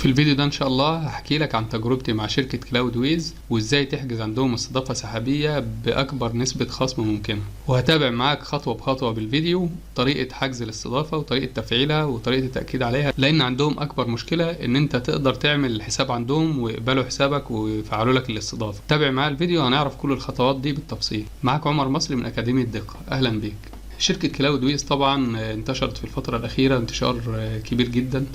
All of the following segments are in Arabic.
في الفيديو ده ان شاء الله هحكي لك عن تجربتي مع شركة كلاود ويز وازاي تحجز عندهم استضافة سحابية بأكبر نسبة خصم ممكنة، وهتابع معاك خطوة بخطوة بالفيديو طريقة حجز الاستضافة وطريقة تفعيلها وطريقة التأكيد عليها، لأن عندهم أكبر مشكلة إن أنت تقدر تعمل الحساب عندهم ويقبلوا حسابك ويفعلوا لك الاستضافة. تابع معايا الفيديو هنعرف كل الخطوات دي بالتفصيل. معاك عمر مصري من أكاديمية دقة، أهلا بيك. شركة كلاود ويز طبعا انتشرت في الفترة الأخيرة انتشار كبير جدا،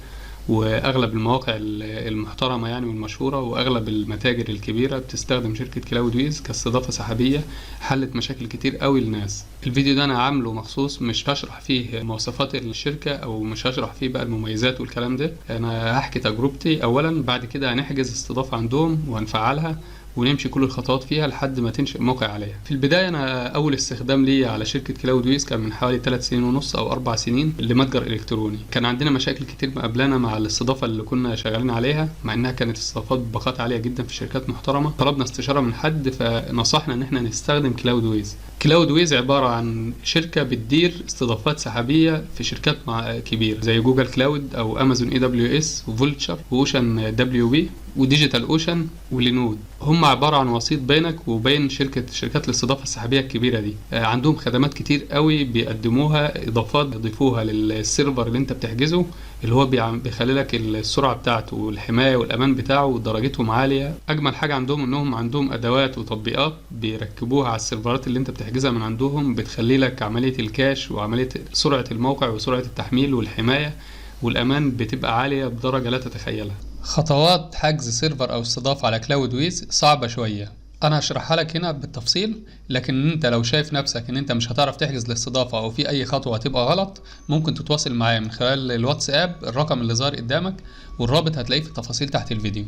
واغلب المواقع المحترمه يعني والمشهوره واغلب المتاجر الكبيره بتستخدم شركه كلاود ويز كاستضافه سحابيه. حلت مشاكل كتير قوي للناس. الفيديو ده انا عامله مخصوص، مش هشرح فيه مواصفات الشركه او مش هشرح فيه بقى المميزات والكلام ده، انا هحكي تجربتي اولا، بعد كده هنحجز استضافه عندهم وهنفعلها ونمشي كل الخطوات فيها لحد ما تنشئ موقع عليها. في البدايه انا اول استخدام لي على شركه كلاود ويز كان من حوالي 3 سنين ونص او 4 سنين لمتجر الكتروني. كان عندنا مشاكل كتير مقابلانا مع الاستضافه اللي كنا شغالين عليها، مع انها كانت استضافات بباقات عاليه جدا في شركات محترمه. طلبنا استشاره من حد فنصحنا ان احنا نستخدم كلاود ويز. كلاود ويز عباره عن شركه بتدير استضافات سحابيه في شركات كبيره زي جوجل كلاود او امازون اي دبليو اس وفولتشر واوشن دبليو بي وديجيتال اوشن ولينود. هم عباره عن وسيط بينك وبين شركات الاستضافه السحابيه الكبيره دي. عندهم خدمات كتير قوي بيقدموها، اضافات بيضيفوها للسيرفر اللي انت بتحجزه، اللي هو بيخلي لك السرعه بتاعته والحمايه والامان بتاعه ودرجتهم عاليه. اجمل حاجه عندهم انهم عندهم ادوات وتطبيقات بيركبوها على السيرفرات اللي انت بتحجزها من عندهم، بتخلي لك عمليه الكاش وعمليه سرعه الموقع وسرعه التحميل والحمايه والامان بتبقى عاليه بدرجه لا تتخيلها. خطوات حجز سيرفر او استضافة على كلاود ويز صعبة شوية، انا هشرحها لك هنا بالتفصيل، لكن انت لو شايف نفسك ان انت مش هتعرف تحجز الاستضافة او في اي خطوة هتبقى غلط، ممكن تتواصل معايا من خلال الواتساب، الرقم اللي ظاهر قدامك والرابط هتلاقيه في التفاصيل تحت الفيديو.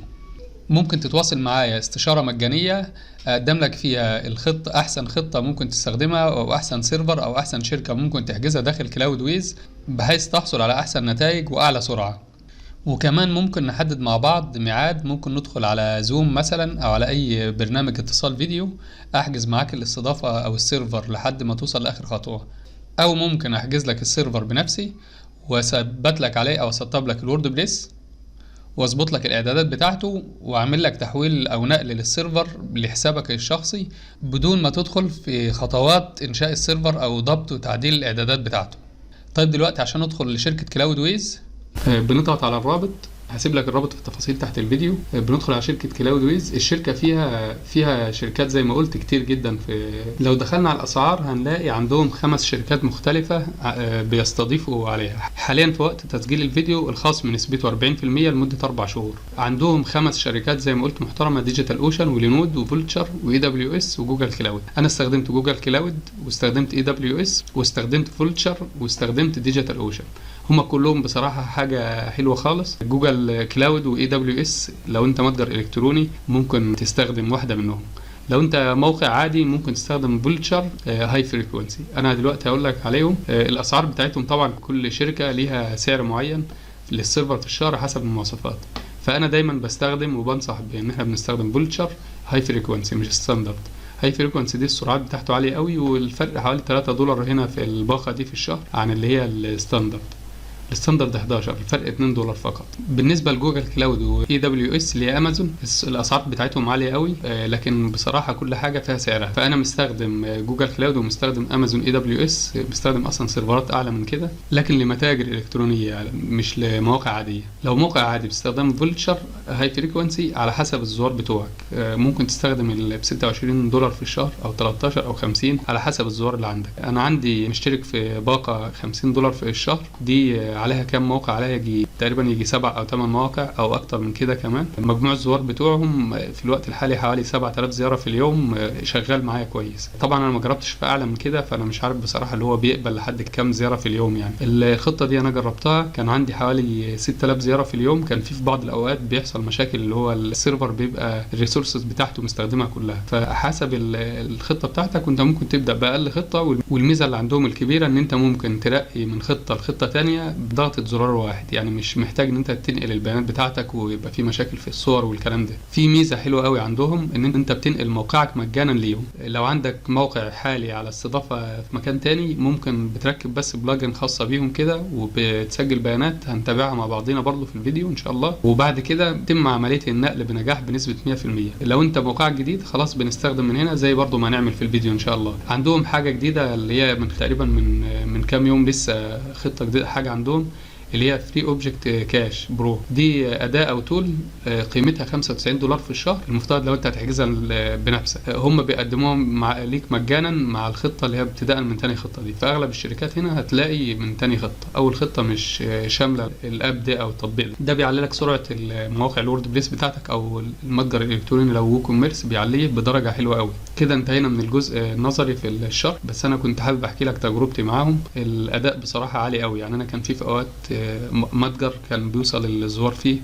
ممكن تتواصل معايا استشارة مجانية اقدم لك فيها الخطة، احسن خطة ممكن تستخدمها او احسن سيرفر او احسن شركة ممكن تحجزها داخل كلاود ويز بحيث تحصل على احسن نتائج واعلى سرعة. وكمان ممكن نحدد مع بعض ميعاد، ممكن ندخل على زوم مثلا او على اي برنامج اتصال فيديو، احجز معاك الاستضافة او السيرفر لحد ما توصل لاخر خطوة، او ممكن احجز لك السيرفر بنفسي واثبت لك عليه او اسطب لك الورد بريس واظبط لك الاعدادات بتاعته واعمل لك تحويل او نقل للسيرفر لحسابك الشخصي بدون ما تدخل في خطوات انشاء السيرفر او ضبط وتعديل الاعدادات بتاعته. طيب دلوقتي عشان ندخل لشركة كلاود ويز بنضغط على الرابط، هسيب لك الرابط في التفاصيل تحت الفيديو. بندخل على شركة كلاود ويز. الشركة فيها شركات زي ما قلت كتير جدا. لو دخلنا على الأسعار هنلاقي عندهم 5 شركات مختلفة بيستضيفوا عليها. حاليا في وقت تسجيل الفيديو الخصم نسبته 40% لمدة 4 شهور. عندهم 5 شركات زي ما قلت محترمة: ديجيتال اوشن ولينود وفولتشر واي دبليو اس وجوجل كلاود. انا استخدمت جوجل كلاود واستخدمت اي دبليو اس واستخدمت فولتشر واستخدمت ديجيتال اوشن. هما كلهم بصراحة حاجة حلوة خالص. جوجل كلاود واي دبليو اس لو انت متجر الكتروني ممكن تستخدم واحدة منهم. لو انت موقع عادي ممكن تستخدم فولتشر هاي فريكوينسي. انا دلوقتي هقول لك عليهم. الاسعار بتاعتهم طبعا كل شركة ليها سعر معين للسيرفر في الشهر حسب المواصفات، فانا دايما بستخدم وبنصح بان احنا بنستخدم فولتشر هاي فريكوينسي مش ستاندرد. هاي فريكوينسي دي السرعات بتاعته عالية قوي، والفرق حوالي $3 هنا في الباقة دي في الشهر عن اللي هي الستاندرد. الستاندرد 11، الفرق $2 فقط. بالنسبه لجوجل كلاود واي دبليو اس اللي هي امازون الاسعار بتاعتهم عاليه قوي، لكن بصراحه كل حاجه فيها سعرها. فانا مستخدم جوجل كلاود ومستخدم امازون اي دبليو اس، بستخدم اصلا سيرفرات اعلى من كده لكن لمتاجر الكترونيه مش لمواقع عاديه. لو موقع عادي باستخدام فولتشر هاي فريكوينسي على حسب الزوار بتوعك، ممكن تستخدم ب $26 في الشهر او 13 او 50 على حسب الزوار اللي عندك. انا عندي مشترك في باقه $50 في الشهر، دي عليها كام موقع؟ عليها تقريبا 7 أو 8 مواقع او اكتر من كده كمان. مجموع الزوار بتوعهم في الوقت الحالي حوالي 7000 زياره في اليوم، شغال معايا كويس. طبعا انا ما جربتش في اعلى من كده، فانا مش عارف بصراحه اللي هو بيقبل لحد كام زياره في اليوم. يعني الخطه دي انا جربتها كان عندي حوالي 6000 زياره في اليوم. كان في بعض الاوقات بيحصل مشاكل، اللي هو السيرفر بيبقى الريسورسز بتاعته مستخدمها كلها، فحسب الخطه بتاعتك وانت ممكن تبدا باقل خطه. والميزه اللي عندهم الكبيره ان انت ممكن ترقي من خطه لخطه تانية بضغطة زرار واحد، يعني مش محتاج ان انت تنقل البيانات بتاعتك ويبقى في مشاكل في الصور والكلام ده. في ميزة حلوة قوي عندهم ان انت بتنقل موقعك مجانا ليهم. لو عندك موقع حالي على استضافة في مكان تاني ممكن بتركب بس بلجن خاصة بيهم كده وبتسجل بيانات، هنتابعها مع بعضينا برضو في الفيديو ان شاء الله، وبعد كده تتم عملية النقل بنجاح بنسبة 100%. لو انت موقعك جديد خلاص بنستخدم من هنا زي برضو ما نعمل في الفيديو ان شاء الله. عندهم حاجة جديدة اللي هي من تقريبا من كام يوم لسه خطة جديدة حاجة عندهم اللي هي فري اوبجكت كاش برو. دي اداة او تول قيمتها $95 في الشهر، المفترض لو انت هتحجزها بنفسك. هم بيقدموها ليك مجانا مع الخطة اللي هي ابتداء من تاني خطة دي. فاغلب الشركات هنا هتلاقي من تاني خطة، اول خطة مش شاملة الاب ده او التطبيق ده بيعلي لك سرعة المواقع الورد بريس بتاعتك او المتجر الالكتروني لو وو كوميرس، بيعليه بدرجة حلوة قوي. كده انتهينا من الجزء النظري في الشرح، بس انا كنت حابب احكي لك تجربتي معاهم. الاداء بصراحة عالي قوي، يعني انا كان في اوقات متجر كان بيوصل الزوار فيه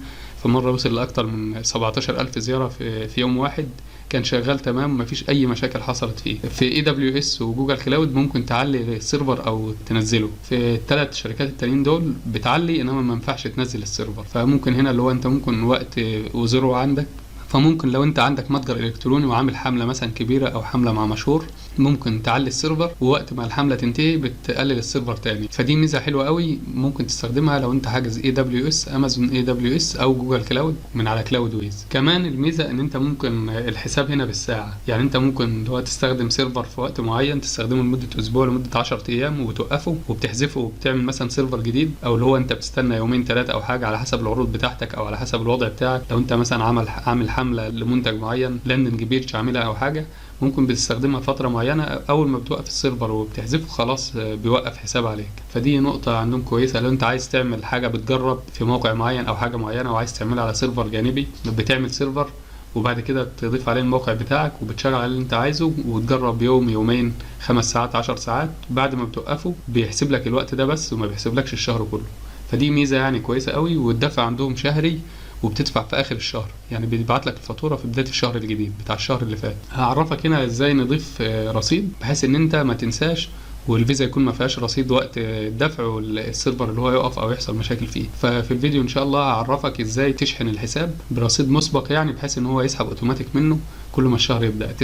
في مرة وصل لأكتر من 17,000 زيارة في يوم واحد، كان شغال تمام مفيش أي مشاكل حصلت فيه. في AWS وجوجل كلاود ممكن تعلي السيرفر أو تنزله، في الثلاث شركات التانيين دول بتعلي إنما ما ينفعش تنزل السيرفر. فممكن هنا اللي هو أنت ممكن وقت وزيرو عندك، فممكن لو انت عندك متجر الكتروني وعامل حمله مثلا كبيره او حمله مع مشهور ممكن تعلي السيرفر، ووقت ما الحمله تنتهي بتقلل السيرفر تاني. فدي ميزه حلوه قوي ممكن تستخدمها لو انت حاجز AWS امازون AWS او جوجل كلاود من على كلاود ويز. كمان الميزه ان انت ممكن الحساب هنا بالساعه، يعني انت ممكن لو تستخدم سيرفر في وقت معين تستخدمه لمده اسبوع لمده 10 ايام وبتوقفه وبتحذفه وبتعمل مثلا سيرفر جديد، او اللي هو انت بتستنى يومين ثلاثه او حاجه على حسب العروض بتاعتك او على حسب الوضع بتاعك. لو انت مثلا عامل حمله لمنتج معين لاندنج بيج عاملها او حاجه ممكن بتستخدمها فتره معينه، اول ما بتوقف السيرفر وبتحذفه خلاص بيوقف حساب عليك. فدي نقطه عندهم كويسه. لو انت عايز تعمل حاجه بتجرب في موقع معين او حاجه معينه وعايز تعملها على سيرفر جانبي، بتعمل سيرفر وبعد كده تضيف عليه الموقع بتاعك وبتشغل عليه اللي انت عايزه وتجرب يوم يومين 5 ساعات 10 ساعات، بعد ما بتوقفه بيحسب لك الوقت ده بس وما بيحسبلكش الشهر كله. فدي ميزه يعني كويسه قوي، والدفع عندهم شهري وبتدفع في اخر الشهر، يعني بيبعت لك الفاتوره في بدايه الشهر الجديد بتاع الشهر اللي فات. هعرفك هنا ازاي نضيف رصيد بحيث ان انت ما تنساش والفيزا يكون ما فيهاش رصيد وقت الدفع والسيرفر اللي هو يقف او يحصل مشاكل فيه. ففي الفيديو ان شاء الله هعرفك ازاي تشحن الحساب برصيد مسبق، يعني بحيث ان هو يسحب اوتوماتيك منه كل ما الشهر يبدا،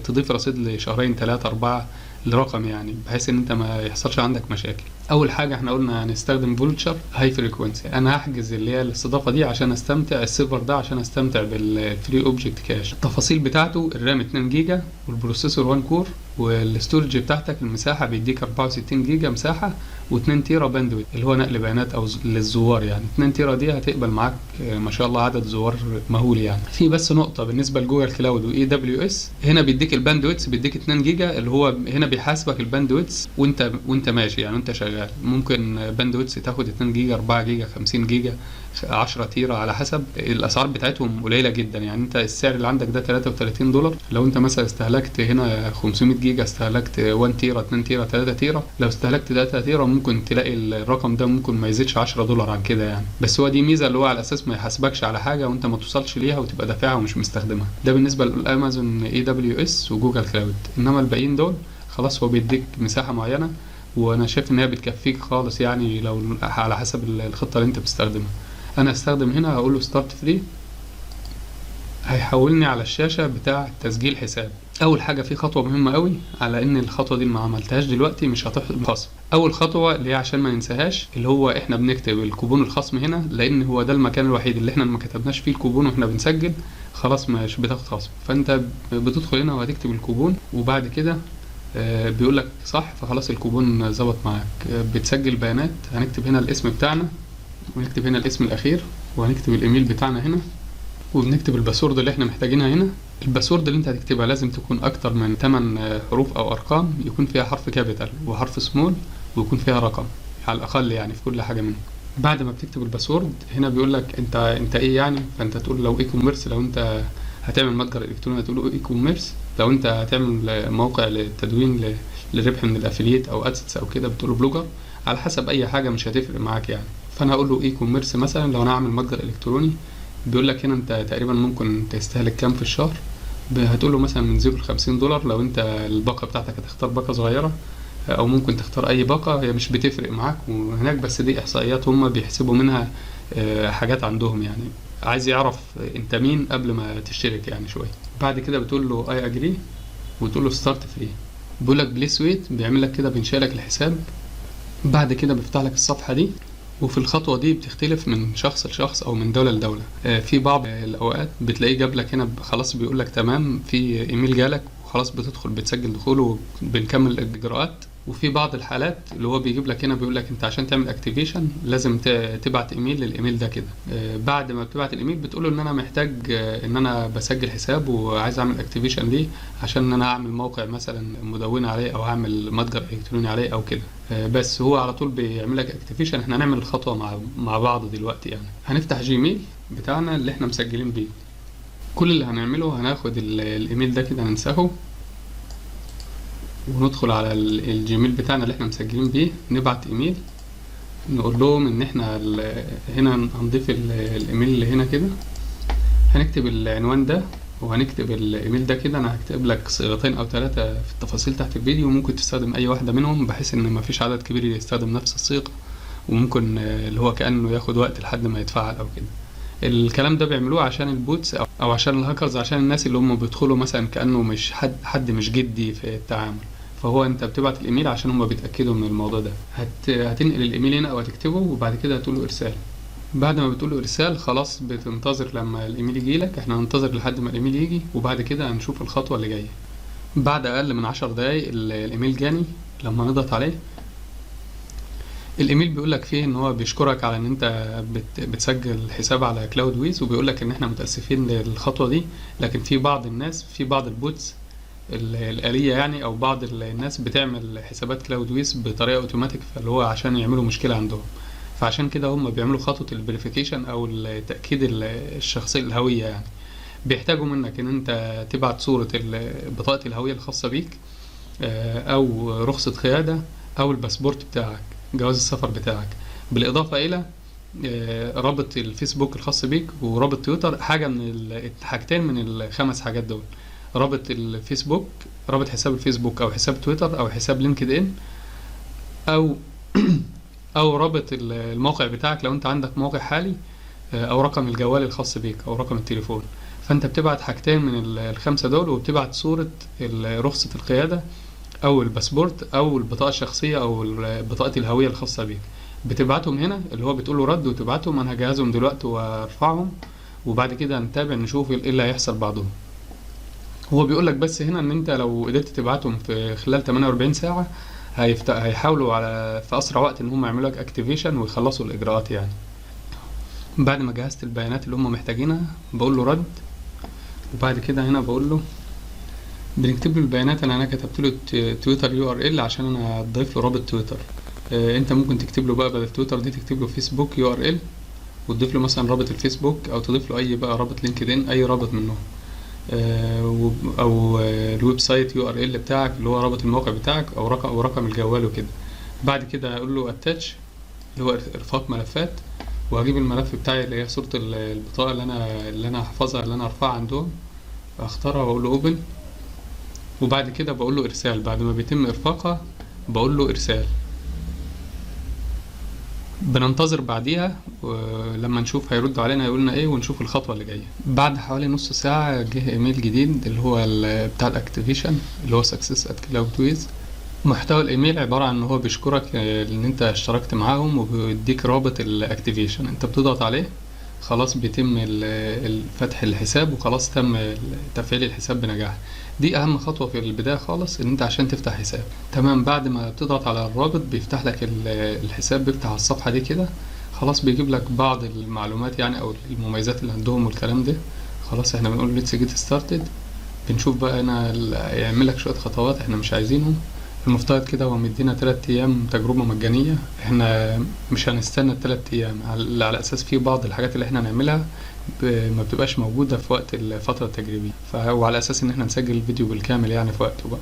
تضيف رصيد لشهرين 3 4 الرقم، يعني بحيث ان انت ما يحصلش عندك مشاكل. اول حاجه احنا قلنا هنستخدم فولتشر هاي فريكوينسي. انا هحجز اللي هي الاستضافه دي عشان استمتع السيرفر ده عشان استمتع بالفري اوبجكت كاش. التفاصيل بتاعته الرام 2 جيجا والبروسيسور 1 كور، والستورج بتاعتك المساحه بيديك 64 جيجا مساحه و2 تيرا باندويت اللي هو نقل بيانات او للزوار، يعني 2 تيرا دي هتقبل معاك ما شاء الله عدد زوار مهول. يعني في بس نقطه بالنسبه لجوجل كلاود واي دبليو اس، هنا بيديك الباندويتس بيديك 2 جيجا اللي هو هنا بيحاسبك الباندويتس وانت ماشي، يعني انت شغال ممكن باندويتس تاخد 2 جيجا 4 جيجا 50 جيجا 10 تيرا على حسب. الاسعار بتاعتهم قليله جدا، يعني انت السعر اللي عندك ده $33. لو انت مثلا استهلكت هنا 500 جيجا استهلكت 1 تيرا 2 تيرا 3 تيرا، لو استهلكت 3 تيرا ممكن تلاقي الرقم ده ممكن ما يزيدش $10 عن كده يعني. بس هو دي ميزه اللي هو على اساس ما يحاسبكش على حاجه وانت ما توصلش ليها وتبقى دافعها ومش مستخدمها. ده بالنسبه للامازون اي دبليو اس وجوجل كلاود، انما الباقيين دول خلاص هو بيديك مساحه معينه وانا شايف ان هي بتكفيك خالص، يعني لو على حسب الخطه اللي انت بتستخدمها. انا استخدم هنا هقول له ستارت فري، هيحولني على الشاشه بتاع تسجيل حساب. اول حاجه في خطوه مهمه قوي، على ان الخطوه دي ما عملتهاش دلوقتي مش هتحصل خصم. اول خطوه اللي هي عشان ما ننساهاش اللي هو احنا بنكتب الكوبون الخصم هنا، لان هو ده المكان الوحيد اللي احنا ما كتبناش فيه الكوبون واحنا بنسجل خلاص مش بتاخد خصم. فانت بتدخل هنا وهتكتب الكوبون وبعد كده بيقول لك صح فخلاص الكوبون ظبط معاك. بتسجل بيانات، هنكتب هنا الاسم بتاعنا ونكتب هنا الاسم الاخير وهنكتب الايميل بتاعنا هنا وبنكتب الباسورد اللي احنا محتاجينها هنا. الباسورد اللي انت هتكتبها لازم تكون اكتر من 8 حروف او ارقام، يكون فيها حرف كابيتال وحرف سمول ويكون فيها رقم على الاقل يعني في كل حاجه منهم. بعد ما بتكتب الباسورد هنا بيقول لك انت ايه يعني، فانت تقول لو اي كوميرس، لو انت هتعمل متجر الكتروني هتقول اي كوميرس، لو انت هتعمل موقع للتدوين للربح من الافيليت او ادسنس او كده بتقول بلوجر، على حسب اي حاجه مش هتفرق معاك يعني. فانا هقول له اي كوميرس مثلا لو انا هعمل متجر الكتروني. بيقول لك هنا انت تقريبا ممكن تستهلك كام في الشهر، هتقول له مثلا من $0 ل $50. لو انت الباقه بتاعتك هتختار باقه صغيره او ممكن تختار اي باقة، هي مش بتفرق معاك وهناك، بس دي احصائيات هم بيحسبوا منها حاجات عندهم يعني. عايز يعرف انت مين قبل ما تشترك يعني شوية. بعد كده بتقول له اي اجري وتقول له ستارت فري. بيقول لك بليس ويت، بيعمل لك كده بينشئ لك الحساب. بعد كده بيفتح لك الصفحة دي، وفي الخطوة دي بتختلف من شخص لشخص أو من دولة لدولة. في بعض الأوقات بتلاقيه جاب لك هنا خلاص بيقول لك تمام، في إيميل جالك وخلاص بتدخل بتسجل دخول وبنكمل الإجراءات. وفي بعض الحالات اللي هو بيجيب لك هنا بيقول لك أنت عشان تعمل اكتيفيشن لازم تبعت إيميل للإيميل ده كده. بعد ما بتبعت الإيميل بتقول له إن أنا محتاج إن أنا بسجل حساب وعايز أعمل اكتيفيشن ليه، عشان إن أنا أعمل موقع مثلا مدونة عليه أو أعمل متجر إلكتروني عليه أو كده. بس هو على طول بيعمل لك اكتيفيشن. احنا هنعمل الخطوه مع بعض دلوقتي يعني. هنفتح جيميل بتاعنا اللي احنا مسجلين بيه. كل اللي هنعمله هناخد الايميل ده كده ننسخه، وندخل على الجيميل بتاعنا اللي احنا مسجلين بيه، نبعت ايميل نقول لهم ان احنا هنا هنضيف الايميل اللي هنا كده. هنكتب العنوان ده وهنكتب الايميل ده كده. انا هكتب لك صيغتين او 3 في التفاصيل تحت الفيديو، ممكن تستخدم اي واحده منهم بحيث ان مفيش عدد كبير يستخدم نفس الصيغه، وممكن اللي هو كانه ياخد وقت لحد ما يتفعل او كده. الكلام ده بيعملوه عشان البوتس او عشان الهاكرز، عشان الناس اللي هم بيدخلوا مثلا كانه مش حد مش جدي في التعامل. فهو انت بتبعت الايميل عشان هم بيتاكدوا من الموضوع ده. هتنقل الايميل هنا او هتكتبه، وبعد كده هتقول له ارسال. بعد ما بتقول له ارسال خلاص بتنتظر لما الايميل يجي لك. احنا هننتظر لحد ما الايميل يجي، وبعد كده هنشوف الخطوه اللي جايه. بعد اقل من 10 دقايق الايميل جاني. لما نضغط عليه الايميل بيقول لك فيه ان هو بيشكرك على ان انت بتسجل حساب على كلاود ويز، وبيقول لك ان احنا متاسفين للخطوه دي، لكن في بعض الناس، في بعض البوتس الآلية يعني، او بعض الناس بتعمل حسابات كلاود ويز بطريقه اوتوماتيك، فاللي هو عشان يعملوا مشكله عندهم. فعشان كده هم بيعملوا خطوة الفيريفيكيشن او تأكيد الشخصية الهوية يعني. بيحتاجوا منك ان انت تبعت صورة بطاقة الهوية الخاصة بيك، او رخصة قيادة، او الباسبورت بتاعك، جواز السفر بتاعك، بالاضافة الى رابط الفيسبوك الخاص بيك ورابط تويتر. حاجتين من الخمس حاجات دول: رابط الفيسبوك، رابط حساب الفيسبوك او حساب تويتر او حساب لينكد ان، او رابط الموقع بتاعك لو انت عندك موقع حالي، او رقم الجوال الخاص بيك او رقم التليفون. فانت بتبعت حاجتين من الخمسة دول، وبتبعت صورة رخصة القيادة او الباسبورت او البطاقة الشخصية او بطاقة الهوية الخاصة بيك. بتبعتهم هنا اللي هو بتقول له رد وتبعتهم. انا هجهزهم دلوقتي وارفعهم، وبعد كده نتابع نشوف ايه اللي هيحصل بعدهم. هو بيقول لك بس هنا ان انت لو قدرت تبعتهم في خلال 48 ساعة هيحاولوا في اسرع وقت ان هم يعملوا لك اكتيفيشن ويخلصوا الاجراءات يعني. بعد ما جهزت البيانات اللي هم محتاجينها بقول له رد، وبعد كده هنا بقول له بنكتب له البيانات. انا كتبت له تويتر URL عشان انا اضيف له رابط تويتر. انت ممكن تكتب له بقى بدل تويتر دي تكتب له فيسبوك URL، وتضيف له مثلا رابط الفيسبوك، او تضيف له اي بقى رابط لينكد ان، اي رابط منهم، او الويب سايت URL بتاعك اللي هو رابط الموقع بتاعك، او رقم الجوال وكده. بعد كده اقول له اتاتش اللي هو ارفاق ملفات، وهجيب الملف بتاعي اللي هي صورة البطاقة اللي انا هحفظها، اللي انا هرفعها عندهم، اختارها واقول له اوبن. وبعد كده بقول له ارسال. بعد ما بيتم ارفاقها بقول له ارسال. بننتظر بعديها ولما نشوف هيرد علينا يقولنا ايه، ونشوف الخطوة اللي جاية. بعد حوالي نص ساعة جه ايميل جديد اللي هو بتاع الاكتيفيشن اللي هو success@cloudways. محتوى الايميل عبارة عن ان هو بيشكرك ان انت اشتركت معاهم، وبيديك رابط الاكتيفيشن. انت بتضغط عليه خلاص بيتم فتح الحساب، وخلاص تم تفعيل الحساب بنجاح. دي اهم خطوة في البداية خالص ان انت عشان تفتح حساب. تمام. بعد ما بتضغط على الرابط بيفتح لك الحساب، بيفتح على الصفحة دي كده. خلاص بيجيب لك بعض المعلومات يعني او المميزات اللي عندهم والكلام ده. خلاص احنا بنقول let's get started. بنشوف بقى هنا يعمل لك شوية خطوات احنا مش عايزينهم. المفترض كده هو مدينا 3 ايام تجربة مجانية. احنا مش هنستنى 3 ايام، على اساس في بعض الحاجات اللي احنا هنعملها ما بتبقاش موجودة في وقت الفترة التجريبية، وعلى اساس ان احنا نسجل الفيديو بالكامل يعني في وقته بقى.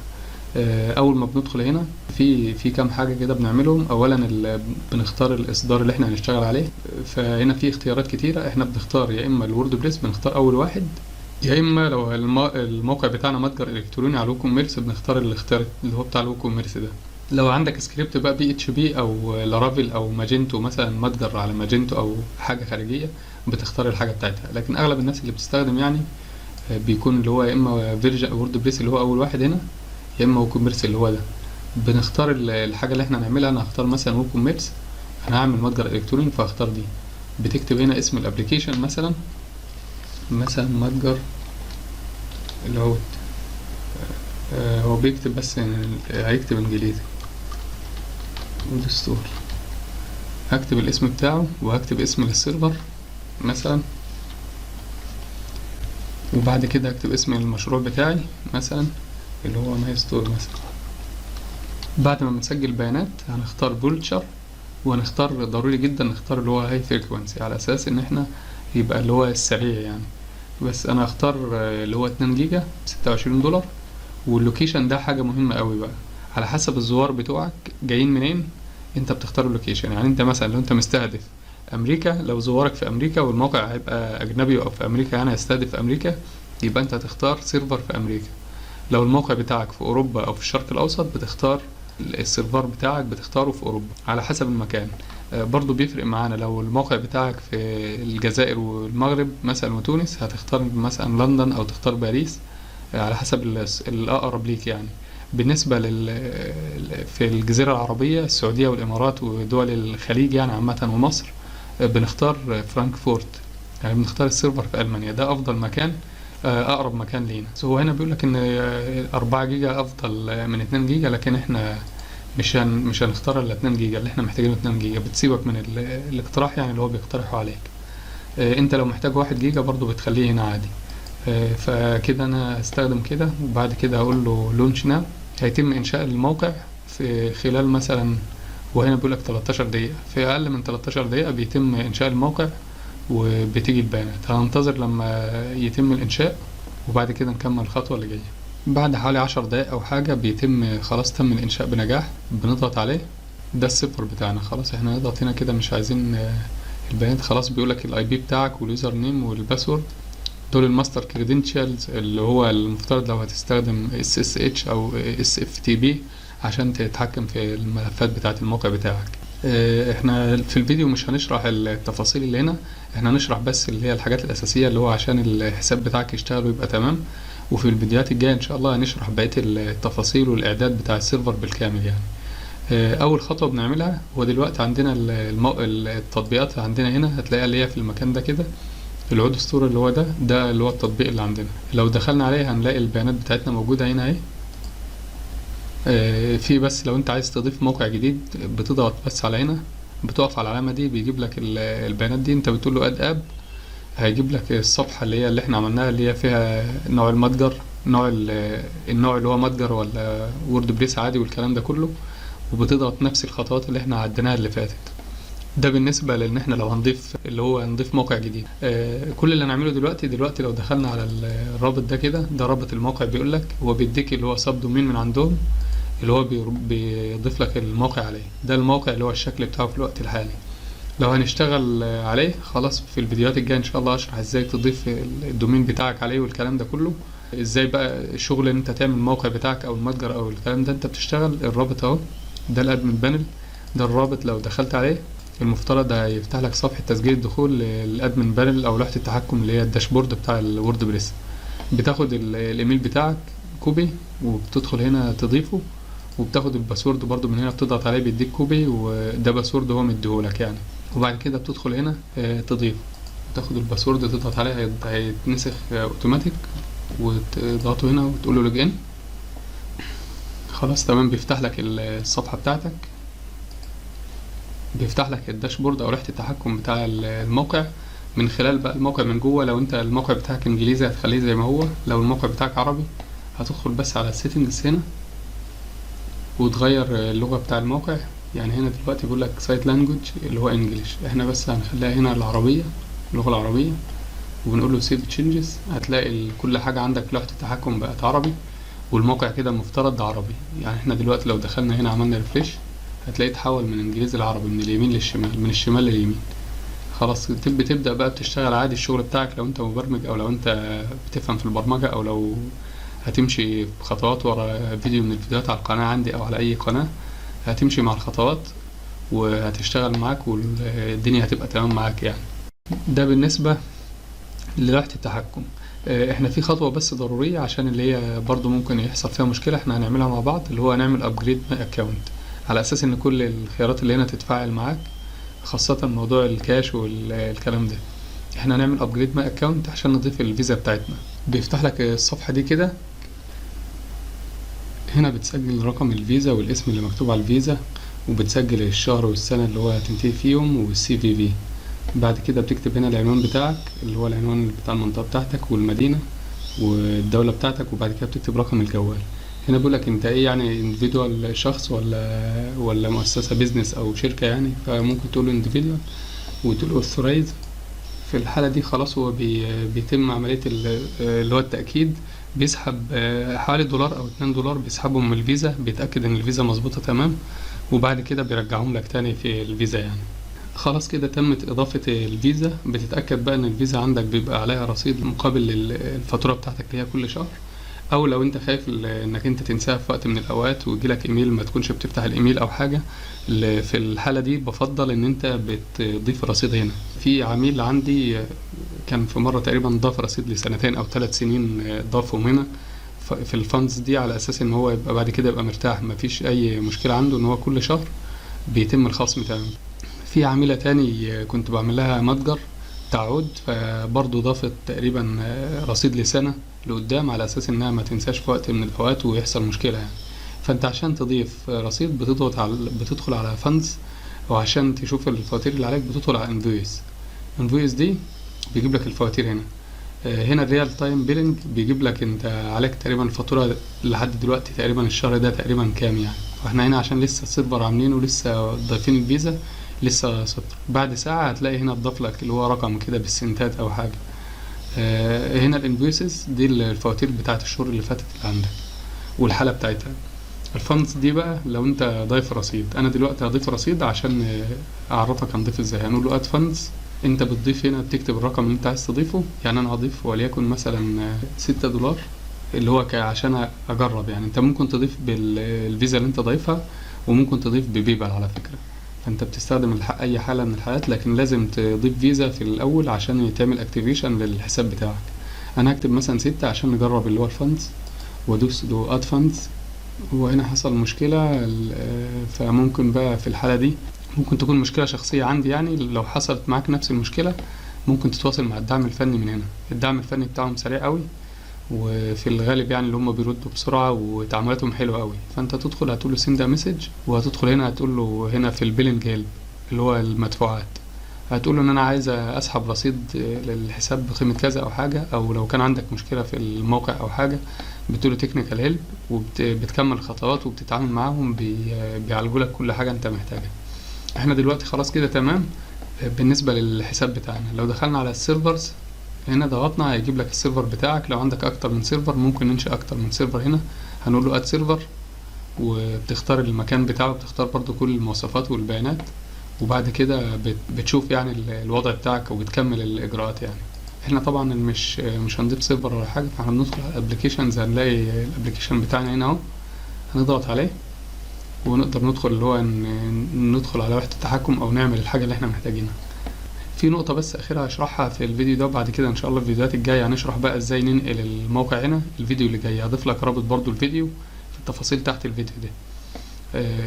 اول ما بندخل هنا في كام حاجة كده بنعملهم. اولا بنختار الاصدار اللي احنا هنشتغل عليه. فهنا في اختيارات كتيرة. احنا بنختار يا اما الووردبريس، بنختار اول واحد، يا اما لو الموقع بتاعنا متجر الكتروني على الووكوميرس بنختار الاختيار اللي هو بتاع الووكوميرس ده. لو عندك سكريبت بقى بي اتش بي او لارافيل او ماجنتو مثلا، متجر على ماجنتو او حاجه خارجيه، بتختار الحاجه بتاعتها. لكن اغلب الناس اللي بتستخدم يعني بيكون اللي هو يا اما فيرجن وورد بريس اللي هو اول واحد هنا، يا اما ووكوميرس اللي هو ده. بنختار الحاجه اللي احنا هنعملها. انا هختار مثلا ووكوميرس، انا هعمل متجر الكتروني فاختار دي. بتكتب هنا اسم الابليكيشن مثلا متجر اللي هو هو بيكتب بس هيكتب انجليزي وود ستور. هكتب الاسم بتاعه وهكتب اسم للسيرفر مثلا، وبعد كده هكتب اسم المشروع بتاعي مثلا اللي هو ماي ستور مثلا. بعد ما بنسجل بيانات هنختار فولتشر، وهنختار ضروري جدا نختار اللي هو هاي فريكوانسي على اساس ان احنا يبقى اللي هو السريع يعني. بس انا هختار اللي هو 2 جيجا $26. واللوكيشن ده حاجة مهمة قوي بقى، على حسب الزوار بتوعك جايين منين انت بتختار اللوكيشن. يعني انت مثلا لو انت مستهدف امريكا، لو زوارك في امريكا والموقع هيبقى اجنبي او في امريكا يعني هيستهدف امريكا، يبقى انت هتختار سيرفر في امريكا. لو الموقع بتاعك في اوروبا او في الشرق الاوسط بتختار السيرفر بتاعك بتختاره في اوروبا على حسب المكان. برضو بيفرق معانا لو الموقع بتاعك في الجزائر والمغرب مثلا وتونس، هتختار مثلا لندن او تختار باريس على حسب الأقرب ليك يعني. بالنسبة في الجزيرة العربية السعودية والإمارات ودول الخليج يعني عامة ومصر، بنختار فرانكفورت، يعني بنختار السيرفر في ألمانيا، ده أفضل مكان، أقرب مكان لينا. هو هنا بيقولك إن 4 جيجا أفضل من 2 جيجا، لكن إحنا مش هنختار ال 2 جيجا اللي إحنا محتاجينه. 2 جيجا بتسيبك من الاقتراح يعني اللي هو بيقترحه عليك. أنت لو محتاج 1 جيجا برضو بتخليه هنا عادي. فكده انا هستخدم كده، وبعد كده هقول له لونش ناو. هيتم انشاء الموقع في خلال مثلا، وهنا بيقول لك 13 دقيقة، في اقل من 13 دقيقة بيتم انشاء الموقع وبتيجي البيانات. هننتظر لما يتم الانشاء وبعد كده نكمل الخطوة اللي جاية. بعد حوالي 10 دقايق او حاجة بيتم خلاص، تم الانشاء بنجاح. بنضغط عليه، ده السيرفر بتاعنا خلاص. احنا نضغط هنا كده مش عايزين البيانات خلاص. بيقولك الاي بي بتاعك واليوزر نيم والباسورد، دول الماستر كريدنشالز اللي هو المفترض لو هتستخدم SSH او SFTP عشان تتحكم في الملفات بتاعة الموقع بتاعك. احنا في الفيديو مش هنشرح التفاصيل اللي هنا، احنا هنشرح بس اللي هي الحاجات الأساسية اللي هو عشان الحساب بتاعك يشتغل ويبقى تمام. وفي الفيديوهات الجاية ان شاء الله هنشرح بقية التفاصيل والإعداد بتاع السيرفر بالكامل يعني. اول خطوة بنعملها هو دلوقتي عندنا التطبيقات عندنا هنا هتلاقيها اللي هي في المكان ده كده، العود ستور اللي هو ده اللي هو التطبيق اللي عندنا. لو دخلنا عليه هنلاقي البيانات بتاعتنا موجودة هنا اهي. في بس لو انت عايز تضيف موقع جديد بتضغط بس على هنا، بتقف على العلامة دي بيجيب لك البيانات دي. انت بتقول له اد اب، هيجيب لك الصفحة اللي احنا عملناها اللي هي فيها نوع المتجر، النوع اللي هو متجر ولا وورد بريس عادي والكلام ده كله. وبتضغط نفس الخطوات اللي احنا عديناها اللي فاتت. ده بالنسبة لان احنا لو هنضيف اللي هو نضيف موقع جديد. كل اللي هنعمله دلوقتي لو دخلنا على الرابط ده كده، ده رابط الموقع. بيقول لك هو بيديك اللي هو سب دومين من عندهم اللي هو بيضيف لك الموقع عليه. ده الموقع اللي هو الشكل بتاعه في الوقت الحالي. لو هنشتغل عليه خلاص في الفيديوهات الجاية ان شاء الله اشرح ازاي تضيف الدومين بتاعك عليه والكلام ده كله. ازاي بقى الشغل ان انت تعمل الموقع بتاعك او المتجر او الكلام ده انت بتشتغل. الرابط اهو، ده الادمن بانل، ده الرابط. لو دخلت عليه المفترض هيفتح لك صفحة تسجيل الدخول للادمن بانل او لوحة التحكم اللي هي الداشبورد بتاع الوورد بريس. بتاخد الايميل بتاعك كوبي وبتدخل هنا تضيفه، وبتاخد الباسورد برضو من هنا بتضغط عليه بيديك كوبي، وده باسورد هو مديهولك يعني. وبعد كده بتدخل هنا تضيفه، تاخد الباسورد تضغط عليه هيتنسخ اوتوماتيك، وتضغطه هنا وتقول له لوج ان. خلاص تمام، بيفتح لك الصفحة بتاعتك، بيفتح لك الداشبورد او لوحة التحكم بتاع الموقع من خلال بقى الموقع من جوه. لو انت الموقع بتاعك انجليزي هتخليه زي ما هو، لو الموقع بتاعك عربي هتدخل بس على السيتنجز هنا وتغير اللغة بتاع الموقع. يعني هنا دلوقتي بيقول لك سايت لانجوج اللي هو انجليش، احنا بس هنخليها هنا العربية، اللغة العربية، وبنقول له سيف تشينجز. هتلاقي كل حاجة عندك لوحة التحكم بقت عربي، والموقع كده المفترض عربي. يعني احنا دلوقتي لو دخلنا هنا عملنا ريفريش هتلاقيه اتحول من انجليزي لعربي، من اليمين للشمال، من الشمال لليمين. خلاص تبدأ بقى بتشتغل عادي الشغل بتاعك لو انت مبرمج او لو انت بتفهم في البرمجة، او لو هتمشي بخطوات ورا فيديو من الفيديوهات على القناة عندي او على اي قناة. هتمشي مع الخطوات وهتشتغل معاك والدنيا هتبقى تمام معاك يعني. ده بالنسبة للوحة التحكم. احنا في خطوة بس ضرورية عشان اللي هي برضو ممكن يحصل فيها مشكلة، احنا هنعملها مع بعض، اللي هو هنعمل ابجريد ماي اكونت على اساس ان كل الخيارات اللي هنا تتفاعل معاك، خاصة موضوع الكاش والكلام ده. احنا هنعمل ابجريد ماي اكونت عشان نضيف الفيزا بتاعتنا. بيفتح لك الصفحة دي كده، هنا بتسجل رقم الفيزا والاسم اللي مكتوب على الفيزا، وبتسجل الشهر والسنة اللي هو هتنتهي فيهم والسي في في. بعد كده بتكتب هنا العنوان بتاعك اللي هو العنوان بتاع المنطقة بتاعتك والمدينة والدولة بتاعتك، وبعد كده بتكتب رقم الجوال. هنا بيقولك انت ايه يعني، individual شخص ولا مؤسسة بيزنس او شركة يعني، فممكن تقول individual وتقول authorize. في الحالة دي خلاص هو بيتم عملية اللي هو التأكيد، بيسحب حوالي $1 أو $2 بيسحبهم من الفيزا، بيتأكد ان الفيزا مظبوطة تمام، وبعد كده بيرجعهم لك تاني في الفيزا يعني. خلاص كده تمت إضافة الفيزا. بتتأكد بقى إن الفيزا عندك بيبقى عليها رصيد مقابل الفاتورة بتاعتك اللي هي كل شهر، أو لو أنت خايف إنك أنت تنساها في وقت من الأوقات ويجيلك إيميل ما تكونش بتفتح الإيميل أو حاجة، في الحالة دي بفضل إن أنت بتضيف رصيد هنا. في عميل عندي كان في مرة تقريبا ضاف رصيد ل2 أو 3 سنين ضافهم هنا في الفاندز دي، على أساس إن هو يبقى بعد كده يبقى مرتاح، مفيش أي مشكلة عنده إن هو كل شهر بيتم الخصم تمام. في عميلة تاني كنت بعمل لها متجر تعود، فبرضه ضافت تقريبا رصيد لسنة لقدام، على أساس إنها ما تنساش في وقت من الأوقات ويحصل مشكلة يعني. فأنت عشان تضيف رصيد بتدخل على فاندز، وعشان تشوف الفواتير اللي عليك بتدخل على انفويس دي بيجيب لك الفواتير هنا. هنا الريال تايم بيلينج بيجيب لك انت عليك تقريبا الفاتورة لحد دلوقتي تقريبا الشهر ده تقريبا كام يعني. واحنا هنا عشان لسه السيرفر عاملينه ولسه ضايفين الفيزا لسه صفر. بعد ساعة هتلاقي هنا اتضاف لك اللي هو رقم كده بالسنتات او حاجة. هنا الانفويسز دي الفواتير بتاعت الشهور اللي فاتت اللي عندك والحالة بتاعتها. الفاندز دي بقى لو انت ضايف رصيد، انا دلوقتي هضيف رصيد عشان اعرفك هنضيف ازاي. هنقول له اد فاندز، انت بتضيف هنا بتكتب الرقم اللي انت عايز تضيفه. يعني انا هضيف وليكن مثلا $6 اللي هو عشان اجرب يعني. انت ممكن تضيف بالفيزا اللي انت ضايفها، وممكن تضيف ببيبال على فكرة. فانت بتستخدم اي حالة من الحالات، لكن لازم تضيف فيزا في الاول عشان يتعمل اكتيفيشن للحساب بتاعك. انا هكتب مثلا 6 عشان نجرب اللي هو الفاندز، وادوس له اد فاندز. وهنا حصل مشكلة، فممكن بقى في الحالة دي ممكن تكون مشكلة شخصية عندي يعني. لو حصلت معاك نفس المشكلة ممكن تتواصل مع الدعم الفني من هنا. الدعم الفني بتاعهم سريع قوي، وفي الغالب يعني اللي هم بيردوا بسرعة وتعاملاتهم حلوة قوي. فانت تدخل هتقول له سند مسج، وهتدخل هنا هتقول له هنا في البيلنج هيلب اللي هو المدفوعات، هتقول له ان انا عايز اسحب رصيد للحساب بقيمة كذا او حاجة. او لو كان عندك مشكلة في الموقع او حاجة بتقول له تكنيكال هيلب، وبتكمل الخطوات وبتتعامل معاهم، بيعالجوا لك كل حاجة انت محتاجها. احنا دلوقتي خلاص كده تمام بالنسبة للحساب بتاعنا. لو دخلنا على السيرفرز هنا ضغطنا هيجيب لك السيرفر بتاعك. لو عندك اكتر من سيرفر ممكن ننشئ اكتر من سيرفر. هنا هنقول له اد سيرفر، وبتختار المكان بتاعه، بتختار برضو كل المواصفات والبيانات، وبعد كده بتشوف يعني الوضع بتاعك وبتكمل الاجراءات يعني. احنا طبعا مش هنضيف سيرفر ولا حاجه، فاحنا بندخل على الابلكيشنز، هنلاقي الابلكيشن بتاعنا هنا اهو، هنضغط عليه ونقدر ندخل اللي هو ندخل على وحدة التحكم او نعمل الحاجه اللي احنا محتاجينها. في نقطة بس أخيرة هشرحها في الفيديو ده، وبعد كده إن شاء الله الفيديوهات الجاية هنشرح بقى إزاي ننقل الموقع هنا. الفيديو اللي جاي هضيف لك رابط برضو الفيديو في التفاصيل تحت الفيديو ده.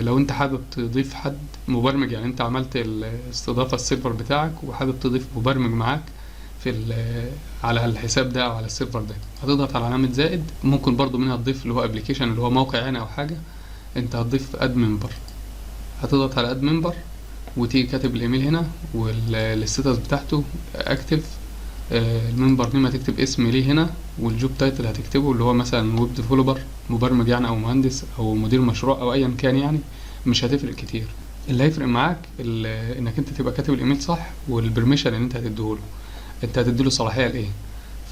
لو أنت حابب تضيف حد مبرمج، يعني أنت عملت الاستضافة السيرفر بتاعك وحابب تضيف مبرمج معاك على الحساب ده أو على السيرفر ده، هتضغط على علامة زائد. ممكن برضو منها تضيف اللي هو ابلكيشن اللي هو موقع هنا أو حاجة. أنت هتضيف اد ممبر، هتضغط على اد ممبر وتيجي كاتب الايميل هنا والستاتس بتاعته اكتف. الممبر نيم هتكتب اسم ليه هنا، والجوب تايتل هتكتبه اللي هو مثلا ويب ديفلوبر، مبرمج يعني او مهندس او مدير مشروع او ايا كان يعني، مش هتفرق كتير. اللي هيفرق معاك انك انت تبقى كاتب الايميل صح، والبرميشن اللي انت هتديهوله، انت هتديله صلاحيه لايه.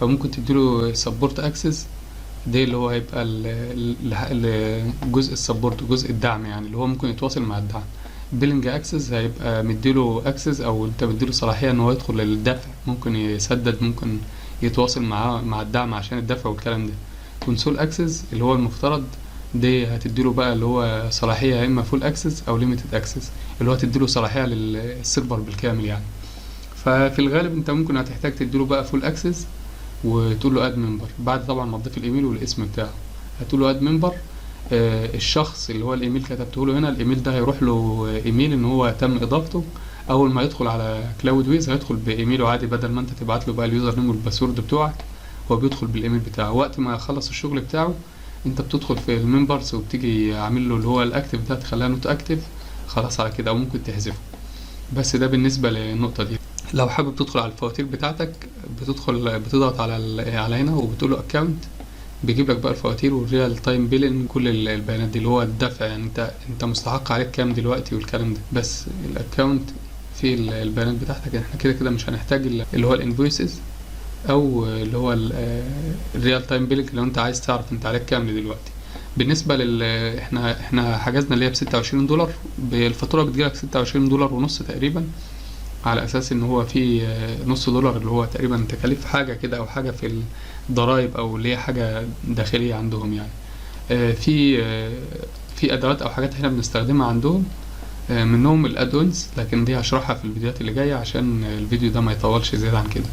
فممكن تديله سبورت اكسس، ده اللي هو هيبقى جزء السبورت وجزء الدعم يعني، اللي هو ممكن يتواصل مع الدعم. بيلنج اكسس هيبقى مديله اكسس او انت مديله صلاحيه ان هو يدخل للدفع، ممكن يسدد، ممكن يتواصل مع الدعم عشان الدفع والكلام ده. كونسول اكسس اللي هو المفترض دي هتديله بقى اللي هو صلاحية يا اما فول اكسس او ليميتد اكسس، اللي هو تديله صلاحية للسيرفر بالكامل يعني. ففي الغالب انت ممكن هتحتاج تديله بقى فول اكسس وتقول له اد ممبر، بعد طبعا ما تضيف الايميل والاسم بتاعه هتقول له اد ممبر. الشخص اللي هو الايميل كتبته له هنا، الايميل ده هيروح له ايميل ان هو تم اضافته. اول ما يدخل على كلاود ويز هيدخل بايميله عادي، بدل ما انت تبعت له بقى اليوزر نيم والباسورد بتوعك، هو بيدخل بالايميل بتاعه. وقت ما يخلص الشغل بتاعه انت بتدخل في الممبرز وبتيجي عامل له اللي هو الاكتف ده، تخليها نوت اكتف خلاص على كده، او ممكن تحذفه. بس ده بالنسبه للنقطه دي. لو حابب تدخل على الفواتير بتاعتك بتضغط على هنا وبتقول له اكونت، بيجيب لك بقى الفواتير والريال تايم بيلين، كل البيانات دي اللي هو الدفع، يعني انت مستحق عليك كام دلوقتي والكلام ده. بس الاكونت فيه البيانات بتاعتك، احنا كده كده مش هنحتاج اللي هو الانفويسز او اللي هو الريال تايم بيلنج لو انت عايز تعرف انت عليك كام دلوقتي. بالنسبه احنا حجزنا اللي هي ب$26، بالفاتوره بتجيلك $26.50 تقريبا، على اساس ان هو في $0.5 اللي هو تقريبا تكاليف حاجه كده، او حاجه في الضرايب، او اللي هي حاجه داخليه عندهم يعني. في ادوات او حاجات احنا بنستخدمها عندهم، منهم الادونز، لكن دي هشرحها في الفيديوهات اللي جايه عشان الفيديو ده ما يطولش زياده عن كده.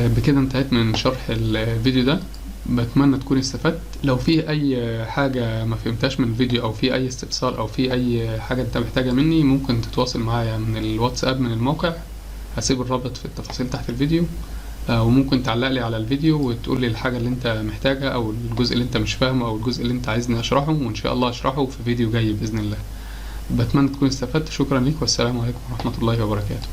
بكده انتهيت من شرح الفيديو ده، بتمنى تكون استفدت. لو في اي حاجة ما فهمتهاش من الفيديو، او في اي استفسار، او في اي حاجة انت محتاجها مني، ممكن تتواصل معايا من الواتساب من الموقع، هسيب الرابط في التفاصيل تحت الفيديو. وممكن تعلق لي على الفيديو وتقول لي الحاجة اللي انت محتاجها، او الجزء اللي انت مش فاهمه، او الجزء اللي انت عايزني اشرحه، وان شاء الله اشرحه في فيديو جاي بإذن الله. بتمنى تكون استفدت. شكرا ليك، والسلام عليكم ورحمة الله وبركاته.